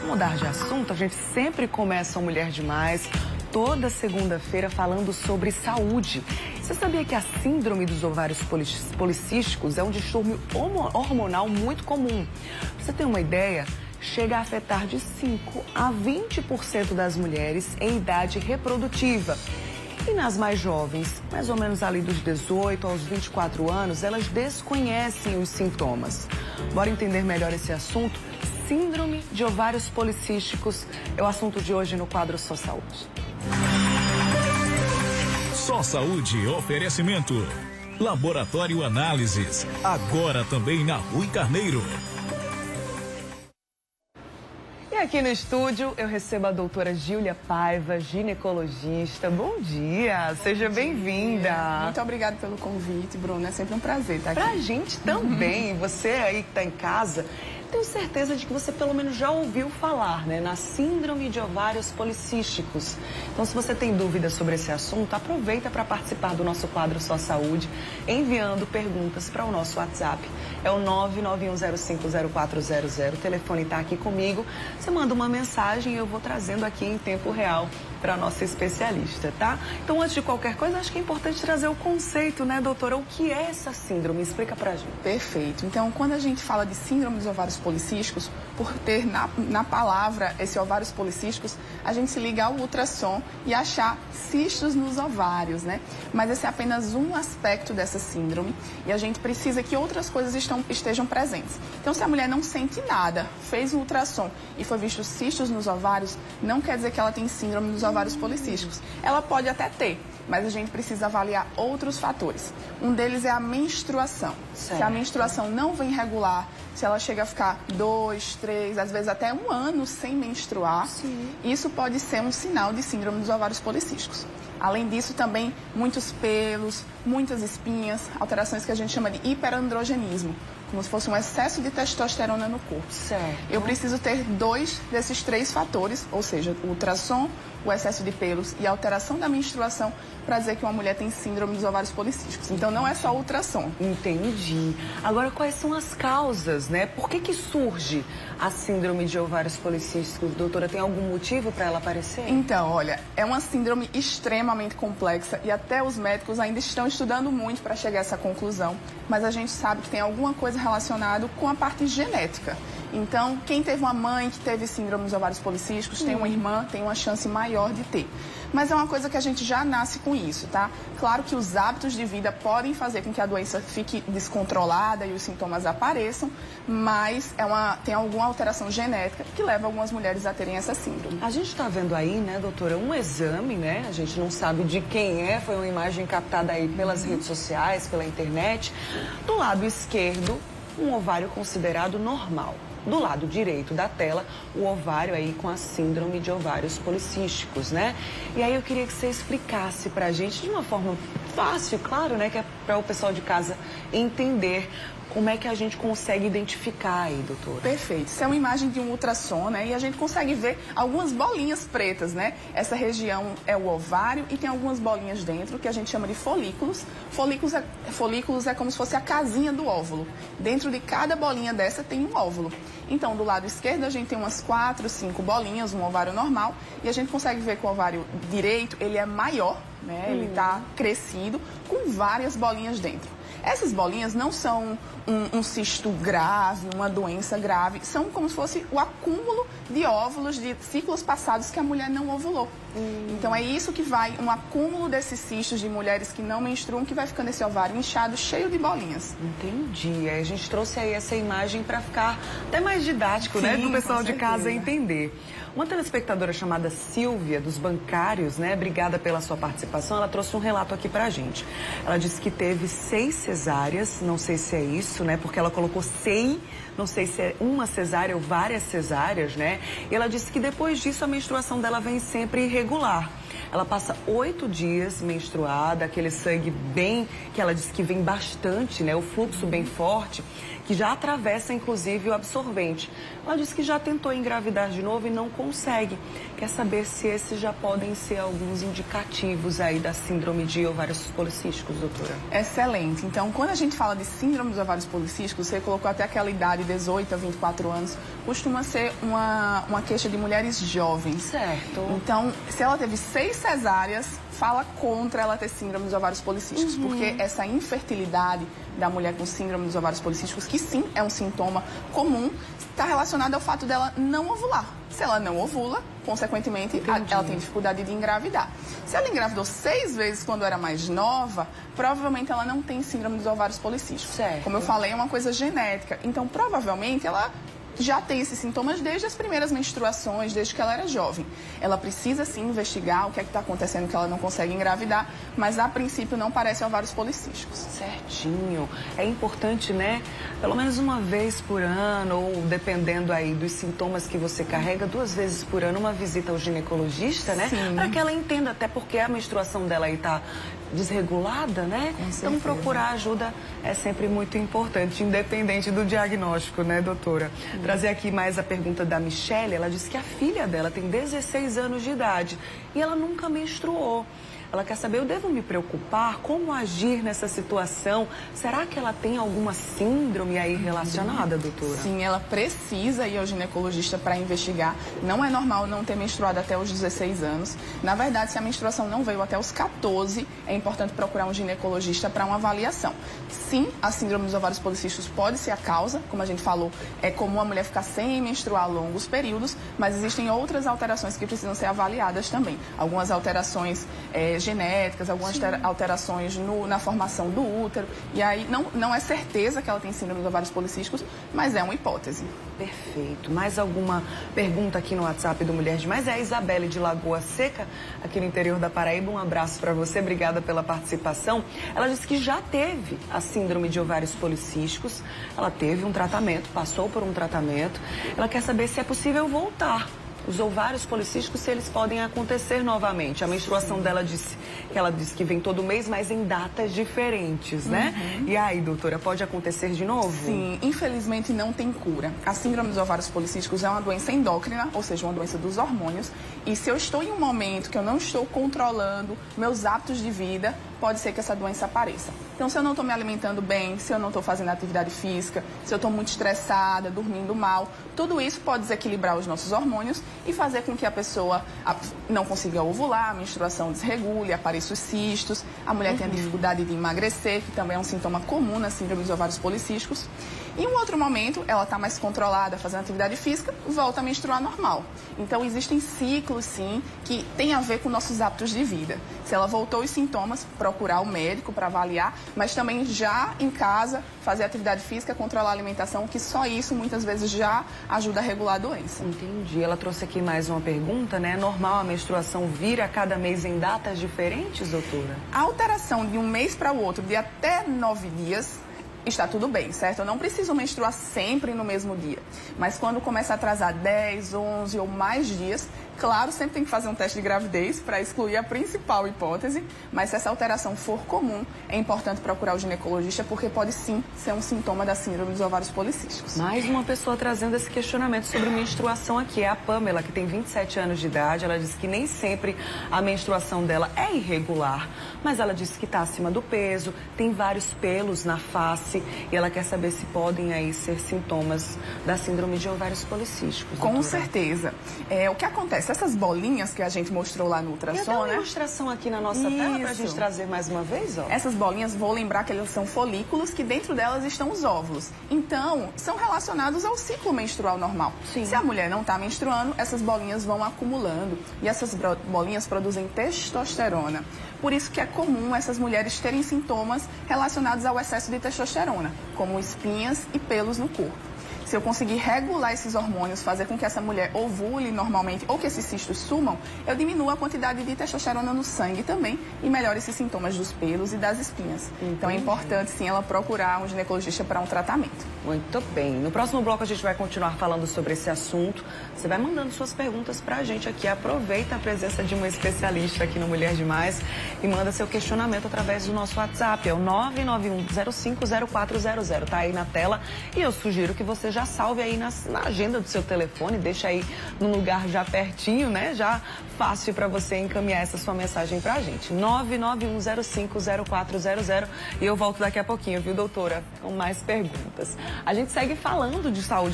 Mudar de assunto, a gente sempre começa o Mulher Demais toda segunda-feira falando sobre saúde. Você sabia que a síndrome dos ovários policísticos é um distúrbio hormonal muito comum? Pra você ter uma ideia, chega a afetar de 5 a 20% das mulheres em idade reprodutiva. E nas mais jovens, mais ou menos ali dos 18 aos 24 anos, elas desconhecem os sintomas. Bora entender melhor esse assunto? Síndrome de ovários policísticos é o assunto de hoje no quadro Só Saúde. Só Saúde, oferecimento. Laboratório Análises, agora também na Rui Carneiro. E aqui no estúdio eu recebo a doutora Gíulia Paiva, ginecologista. Bom dia, seja bem-vinda. Muito obrigada pelo convite, Bruna. É sempre um prazer estar aqui. Pra gente também, você aí que tá em casa, tenho certeza de que você pelo menos já ouviu falar, né, na síndrome de ovários policísticos. Então, se você tem dúvidas sobre esse assunto, aproveita para participar do nosso quadro Só Saúde, enviando perguntas para o nosso WhatsApp. É o 991050400. O telefone está aqui comigo. Você manda uma mensagem e eu vou trazendo aqui em tempo real para a nossa especialista, tá? Então, antes de qualquer coisa, acho que é importante trazer o conceito, né, doutora? O que é essa síndrome? Explica pra gente. Perfeito. Então, quando a gente fala de síndrome dos ovários policísticos, por ter na palavra esse ovários policísticos, a gente se liga ao ultrassom e achar cistos nos ovários, né? Mas esse é apenas um aspecto dessa síndrome e a gente precisa que outras coisas estejam presentes. Então, se a mulher não sente nada, fez o ultrassom e foi visto cistos nos ovários, não quer dizer que ela tem síndrome dos ovários policísticos. Ela pode até ter, mas a gente precisa avaliar outros fatores. Um deles é a menstruação. Certo. Se a menstruação não vem regular, se ela chega a ficar 2, 3, às vezes até 1 ano sem menstruar, isso pode ser um sinal de síndrome dos ovários policísticos. Além disso, também muitos pelos, muitas espinhas, alterações que a gente chama de hiperandrogenismo, como se fosse um excesso de testosterona no corpo. Certo. Eu preciso ter 2 desses 3 fatores, ou seja, o ultrassom, o excesso de pelos e a alteração da menstruação para dizer que uma mulher tem síndrome dos ovários policísticos. Então, não é só o ultrassom. Entendi. Agora, quais são as causas, né? Por que surge a síndrome de ovários policísticos, doutora? Tem algum motivo para ela aparecer? Então, olha, é uma síndrome extremamente complexa e até os médicos ainda estão estudando muito para chegar a essa conclusão, mas a gente sabe que tem alguma coisa relacionada com a parte genética. Então, quem teve uma mãe que teve síndrome dos ovários policísticos, tem uma irmã, tem uma chance maior de ter. Mas é uma coisa que a gente já nasce com isso, tá? Claro que os hábitos de vida podem fazer com que a doença fique descontrolada e os sintomas apareçam, mas tem alguma alteração genética que leva algumas mulheres a terem essa síndrome. A gente está vendo aí, né, doutora, um exame, né? A gente não sabe de quem é, foi uma imagem captada aí pelas redes sociais, pela internet. Do lado esquerdo, um ovário considerado normal. Do lado direito da tela, o ovário aí com a síndrome de ovários policísticos, né? E aí eu queria que você explicasse pra gente de uma forma fácil, claro, né? Que é para o pessoal de casa entender como é que a gente consegue identificar aí, doutora. Perfeito. Isso é uma imagem de um ultrassom, né? E a gente consegue ver algumas bolinhas pretas, né? Essa região é o ovário e tem algumas bolinhas dentro que a gente chama de folículos. Folículos é como se fosse a casinha do óvulo. Dentro de cada bolinha dessa tem um óvulo. Então, do lado esquerdo, a gente tem umas 4, 5 bolinhas, um ovário normal. E a gente consegue ver que o ovário direito, ele é maior, né? Ele está crescido, com várias bolinhas dentro. Essas bolinhas não são um cisto grave, uma doença grave, são como se fosse o acúmulo de óvulos de ciclos passados que a mulher não ovulou. Então é isso que vai, um acúmulo desses cistos de mulheres que não menstruam, que vai ficando esse ovário inchado, cheio de bolinhas. Entendi. Aí a gente trouxe aí essa imagem para ficar até mais didático, né, para o pessoal de casa entender. Uma telespectadora chamada Silvia, dos bancários, né? Obrigada pela sua participação. Ela trouxe um relato aqui pra gente. Ela disse que teve 6 cesáreas, não sei se é isso, né? Porque ela colocou SEI, não sei se é uma cesárea ou várias cesáreas, né? E ela disse que depois disso a menstruação dela vem sempre irregular. Ela passa 8 dias menstruada, aquele sangue bem, que ela disse que vem bastante, né? O fluxo bem forte, que já atravessa, inclusive, o absorvente. Ela disse que já tentou engravidar de novo e não consegue. Quer saber se esses já podem ser alguns indicativos aí da síndrome de ovários policísticos, doutora? Excelente. Então, quando a gente fala de síndrome dos ovários policísticos, você colocou até aquela idade de 18 a 24 anos, costuma ser uma queixa de mulheres jovens. Certo. Então, se ela teve 6 cesáreas, fala contra ela ter síndrome dos ovários policísticos, porque essa infertilidade da mulher com síndrome dos ovários policísticos, que sim é um sintoma comum, está relacionado ao fato dela não ovular. Se ela não ovula, consequentemente, ela tem dificuldade de engravidar. Se ela engravidou 6 vezes quando era mais nova, provavelmente ela não tem síndrome dos ovários policísticos. Certo. Como eu falei, é uma coisa genética. Então, provavelmente, ela já tem esses sintomas desde as primeiras menstruações, desde que ela era jovem. Ela precisa, sim, investigar o que é que está acontecendo que ela não consegue engravidar, mas, a princípio, não parece ovários policísticos. Certinho. É importante, né? Pelo menos uma vez por ano, ou dependendo aí dos sintomas que você carrega, 2 vezes por ano, uma visita ao ginecologista, né? Sim. Para que ela entenda, até porque a menstruação dela aí tá desregulada, né? Com Então, certeza. procurar ajuda é sempre muito importante, independente do diagnóstico, né, doutora? Trazer aqui mais a pergunta da Michelle. Ela disse que a filha dela tem 16 anos de idade e ela nunca menstruou. Ela quer saber, eu devo me preocupar? Como agir nessa situação? Será que ela tem alguma síndrome aí relacionada, doutora? Sim, ela precisa ir ao ginecologista para investigar. Não é normal não ter menstruado até os 16 anos. Na verdade, se a menstruação não veio até os 14, é importante procurar um ginecologista para uma avaliação. Sim, a síndrome dos ovários policísticos pode ser a causa. Como a gente falou, é comum a mulher ficar sem menstruar longos períodos, mas existem outras alterações que precisam ser avaliadas também. Algumas alterações genéticas, algumas alterações na formação do útero. E aí não é certeza que ela tem síndrome dos ovários policísticos, mas é uma hipótese. Perfeito. Mais alguma pergunta aqui no WhatsApp do Mulher Demais? É a Isabelle de Lagoa Seca, aqui no interior da Paraíba. Um abraço para você, obrigada pela participação. Ela disse que já teve a síndrome de ovários policísticos. Ela teve um tratamento, passou por um tratamento. Ela quer saber se é possível voltar. Os ovários policísticos, se eles podem acontecer novamente. A menstruação dela disse que ela disse que vem todo mês, mas em datas diferentes, né? E aí, doutora, pode acontecer de novo? Sim, infelizmente não tem cura. A síndrome dos ovários policísticos é uma doença endócrina, ou seja, uma doença dos hormônios. E se eu estou em um momento que eu não estou controlando meus hábitos de vida, pode ser que essa doença apareça. Então, se eu não estou me alimentando bem, se eu não estou fazendo atividade física, se eu estou muito estressada, dormindo mal, tudo isso pode desequilibrar os nossos hormônios e fazer com que a pessoa não consiga ovular, a menstruação desregule, apareçam os cistos, a mulher tenha dificuldade de emagrecer, que também é um sintoma comum na síndrome dos ovários policísticos. Em um outro momento, ela está mais controlada, fazendo atividade física, volta a menstruar normal. Então, existem ciclos, sim, que têm a ver com nossos hábitos de vida. Se ela voltou os sintomas, procurar o médico para avaliar, mas também já em casa, fazer atividade física, controlar a alimentação, que só isso muitas vezes já ajuda a regular a doença. Entendi. Ela trouxe aqui mais uma pergunta, né? É normal a menstruação vir a cada mês em datas diferentes, doutora? A alteração de um mês para o outro, de até 9 dias, está tudo bem, certo? Eu não preciso menstruar sempre no mesmo dia. Mas quando começa a atrasar 10, 11 ou mais dias, claro, sempre tem que fazer um teste de gravidez para excluir a principal hipótese. Mas se essa alteração for comum, é importante procurar o ginecologista, porque pode sim ser um sintoma da síndrome dos ovários policísticos. Mais uma pessoa trazendo esse questionamento sobre menstruação aqui. É a Pamela, que tem 27 anos de idade. Ela disse que nem sempre a menstruação dela é irregular, mas ela disse que está acima do peso, tem vários pelos na face e ela quer saber se podem aí ser sintomas da síndrome de ovários policísticos. Com doutora. certeza. O que acontece? Essas bolinhas que a gente mostrou lá no E até ultrassom, uma né? ilustração aqui na nossa tela para a gente Isso. trazer mais uma vez, ó. Essas bolinhas, vou lembrar que elas são folículos, que dentro delas estão os óvulos. Então, são relacionados ao ciclo menstrual normal. Sim. Se a mulher não está menstruando, essas bolinhas vão acumulando. E essas bolinhas produzem testosterona. Por isso que é comum essas mulheres terem sintomas relacionados ao excesso de testosterona, como espinhas e pelos no corpo. Se eu conseguir regular esses hormônios, fazer com que essa mulher ovule normalmente ou que esses cistos sumam, eu diminuo a quantidade de testosterona no sangue também e melhoro esses sintomas dos pelos e das espinhas. Então é importante sim ela procurar um ginecologista para um tratamento. Muito bem. No próximo bloco a gente vai continuar falando sobre esse assunto. Você vai mandando suas perguntas pra gente aqui. Aproveita a presença de uma especialista aqui no Mulher Demais e manda seu questionamento através do nosso WhatsApp. É o 991050400. Tá aí na tela e eu sugiro que você já já salve aí na agenda do seu telefone, deixa aí num lugar já pertinho, né? Já fácil para você encaminhar essa sua mensagem pra gente. 991050400. E eu volto daqui a pouquinho, viu, doutora? Com mais perguntas. A gente segue falando de saúde